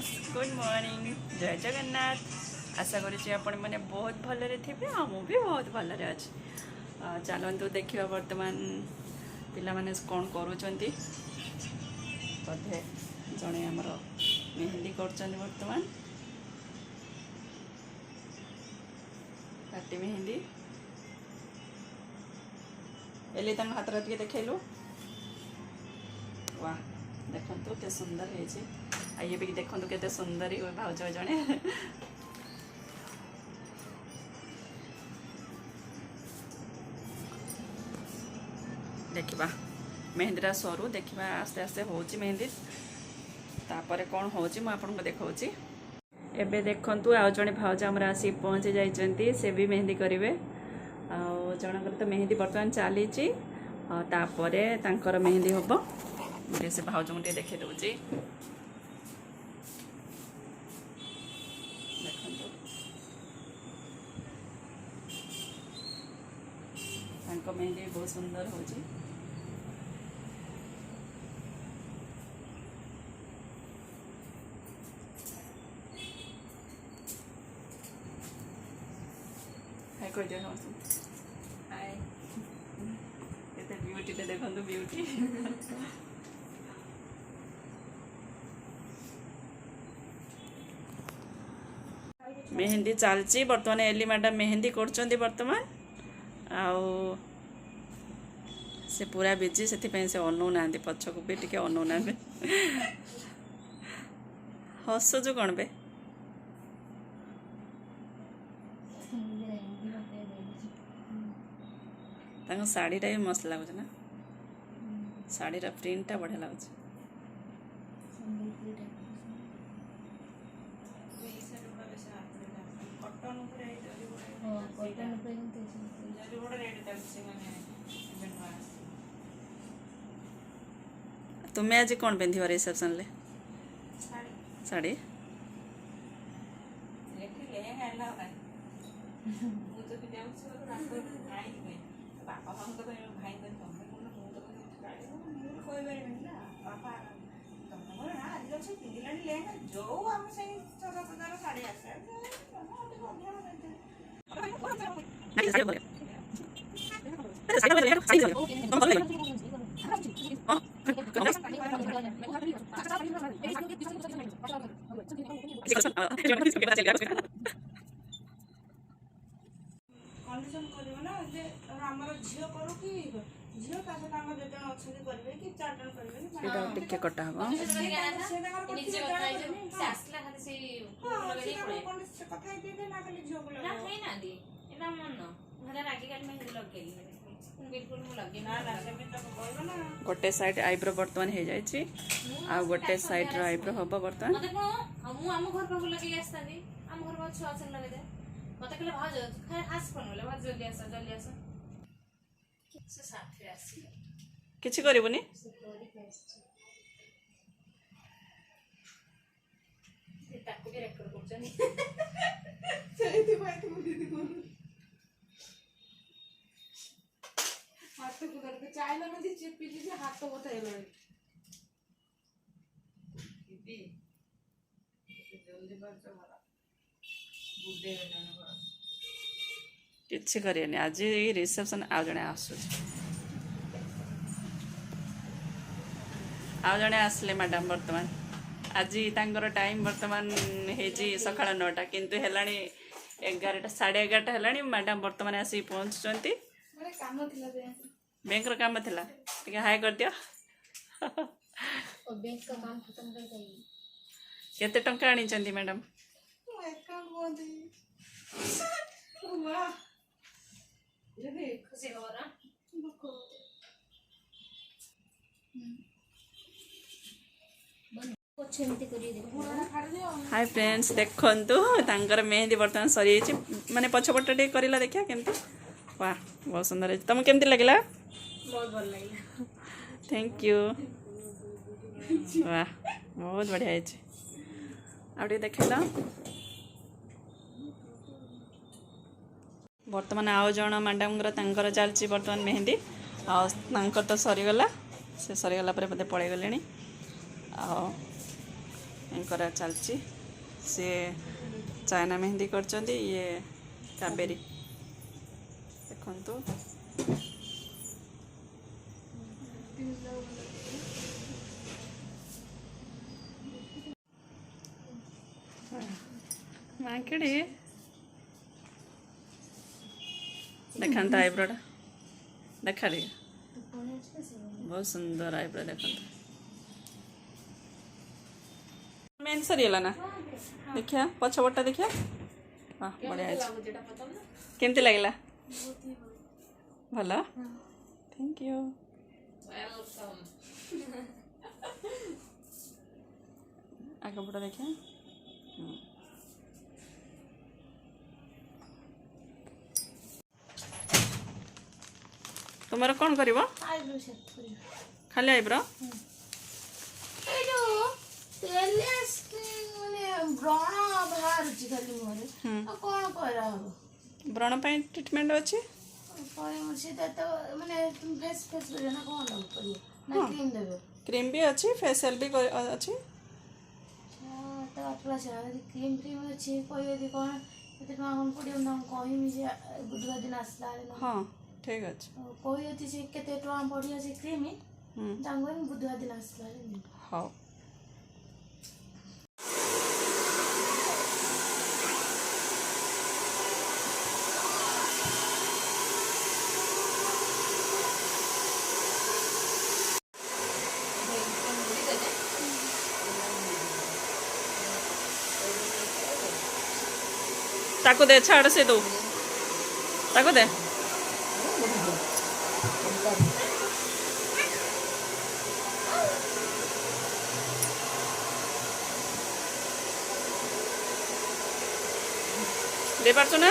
Friends good morning जय जगन्नाथ आशा करुँच आपण मैंने बहुत भलरे थे मु भी बहुत भलरे अच्छी चलतु देखा बर्तमान पिला माने कौन करुँच बधे जड़े आमर मेहंदी कर बर्तमान पार्टी मेहंदी एली हाथ टे देखलु वाह देखु के सुंदर है ये भी देखु के सुंदर भाज जड़े देखा मेहंदीटा सरू देखा आस्ते आस्ते हो मेहंदी तापर कौन हो आपको देखा एबे देखंतु आ जड़े भाज आमर आसी पहुँची जाइए से भी मेहंदी करेंगे जनकर तो मेहंदी बर्तमान चली तापर मेहंदी हम से भाज को देखे दूसरी देखो मेहंदी बहुत सुंदर हो कोई दियो हाय केते ब्यूटी ते देखंतु ब्यूटी मेहंदी चलची बर्तमान एली मैडम मेहंदी कर बर्तमान आउ से पूरा बिजी से से अनु ना पछक भी टे अनु ना हसुचु कौन बे शाढ़ीटा भी मस्त लगुच ना शाढ़ीर प्रिंटा बढ़िया लगुच तुम्हें आज कौन पिंध रिसेप्शन ले साड़ी टिके कटा हम गोटे साइड आईब्रो बर्तमान हो जाए आ गोटे साइड रो आईब्रो हम बर्तमान किछि करबुनी ताको भी रेकॉर्ड करछनी सेति भाई तुम दीदी को हाथ को करके चाय ना मध्ये चिपी जी हाथ तो होता है लो दीदी जल्दी बात हमारा बुद्धे रहना किछि करियनी आज रिसेप्शन आ जने आसु आ जने आसले मैडम वर्तमान आज तांकर टाइम वर्तमान है सका 9टा किंतु हेलानी 11टा 11:30 हेलानी मैडम वर्तमान आसी पहुँचुंट बैंक रो काम थिला टिके हाय कर दियो बैंक का काम खत्म कर गई केते टंका आनी चंदी मैडम अकाउंट बोंदी वाह ये खुशी हो रहा हाय फ्रेंड्स देखंतु तांकर मेहंदी बर्तमान सरी माने पछपट टे करिला देखिया केमती वाह बहुत सुंदर है तुम केमती लगला बहुत भल लागला थैंक यू वाह बहुत बढ़िया है आउटे देखला बर्तमान आउ जण मैडम तांकर चलची बर्तमान मेहंदी आ तांकर तो सरीगला से सरीगला पर बोधे पड़े गले एंकरा चलची से चाइना मेहंदी करचंदी ये कावेरी देखंतु मांकड़ी देखंत आईब्रोटा देखा ली बहुत सुंदर आईब्रो देखंत मेन सरीला ना देखिया पछपटा देखिया हाँ बढ़िया है केमती लगला भला थैंक यू आगे पटा देखिया तुम कौन कर खाली आईब्रो व्रण ट्रीटमेंट अच्छी क्रीम भी अच्छी फेशियल भी अच्छी क्रीम क्रीम अच्छी कही कौन पड़ो कह बुधवार दिन आसला हाँ ठीक अच्छे कही से केते टका पड़ियो से क्रीम बुधवार दिन आसला हाँ ताको दे छाड़ से दो ताको दे दे पारछो ना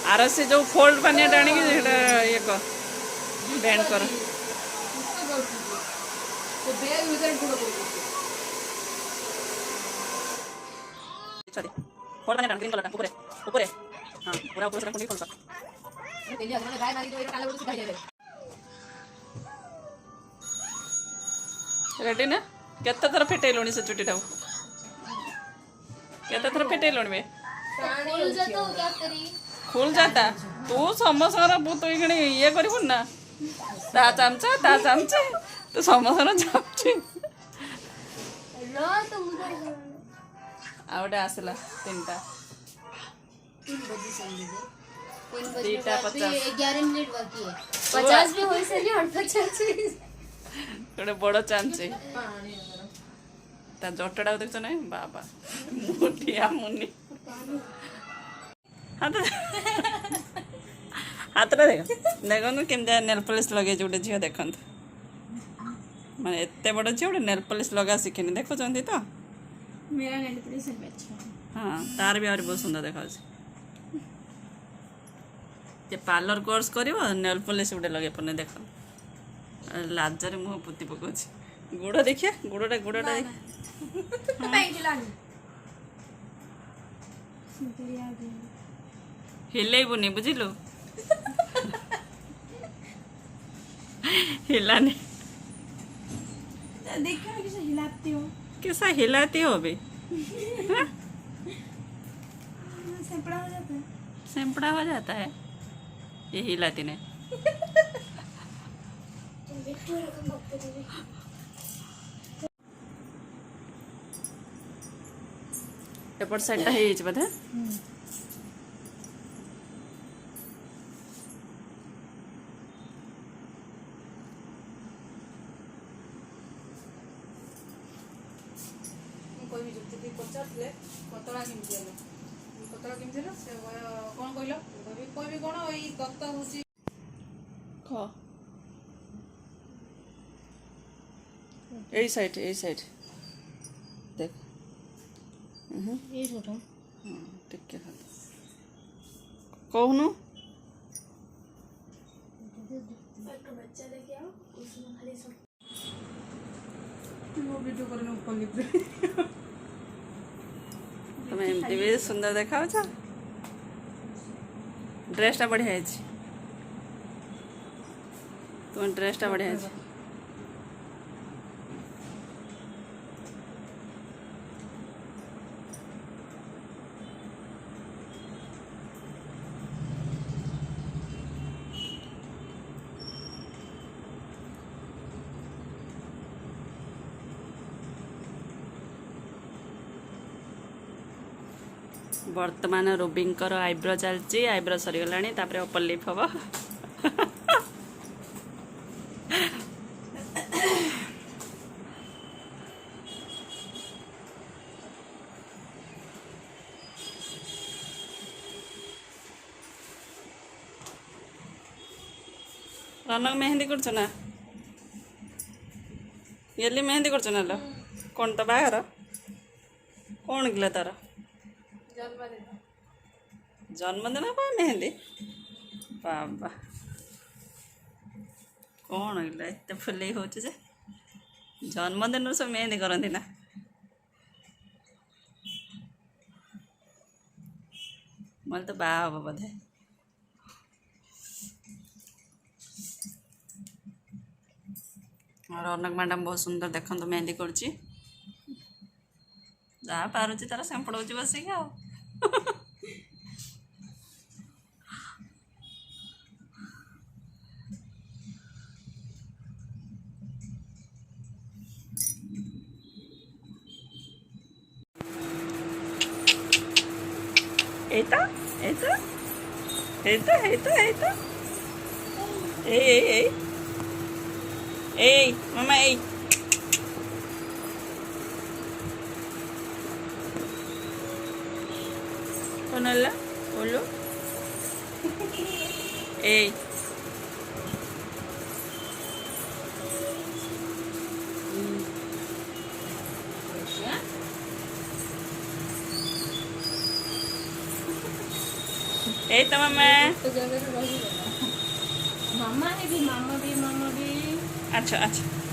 आर से जो फोल्ड पानी टाणी ये कर बैंड कर फोल्ड पानी ग्रीन कलर ऊपर ऊपर हाँ पूरा ऊपर से खोल कर रेडी ना केते थर फेटेलुणी से चुटी टाऊ केते थर फेटेलुणी में खुल जाता तू समोसा तू ये कर ना ता चमचा तू समोसा चापची आउटे आसला 3टा 11 मिनट बाकी है 50 भी होई सली 50 गोटे बड़ चांचे ता जटड़ा देख ना बाबा मुठिया मुनि हाथ देख देखो केमती नेल पॉलिश लगे गोटे झील देखते माने एत बड़ झील गोटे नेल पॉलिश लगा शिखिनी देखुं तो मेरा नेल पॉलिश है अच्छा हाँ तार भी बहुत सुंदर देखा जे पार्लर कोर्स कर नेल पॉलिश गोटे लगे पड़े देख लाजर मुह पुति पकाउछ गुड़ देखिए गुड़टा हिलेबुनि बुझिलु हिलानी देखो किसे हिलाती हो कैसा हिलाती हो अभी सेंपड़ा हो जाता है ये हिलाती ने एपट साइडटा हो बोधे पतला केमती से कौन कहल कौन यही दत्त हूँ यही साइड देख ये छोटा हाँ टिके कहूनु बच्चा लेके आओ उसमें खाली सब तुम एमती भी सुंदर देखा ड्रेसटा बढ़िया है तुम ड्रेसटा बढ़िया है बर्तमान रूबींकर आईब्रो चलती आईब्रो सरीगला तापर अपर लिप हम रनक मेहंदी करछ ना ये मेहंदी करछ ना लो कौन तो बाहर कौन गिला तार जन्मदिन पर मेहंदी बाबा कौन गिला एत फुले हो जन्मदिन सब मेहंदी करती ना मैं तो बाहा हम बोधे और रौनक मैडम बहुत सुंदर देखो तो मेहंदी करुच्ची जहाँ पारुची तार सांपड़ बसिक आ Eita, eita, eita, eita, eita. Ei, ei, ei. Ei, mamãe, ei. Tonala, olo. Ei. Eita, mamãe. मामा है भी मामा भी अच्छा अच्छा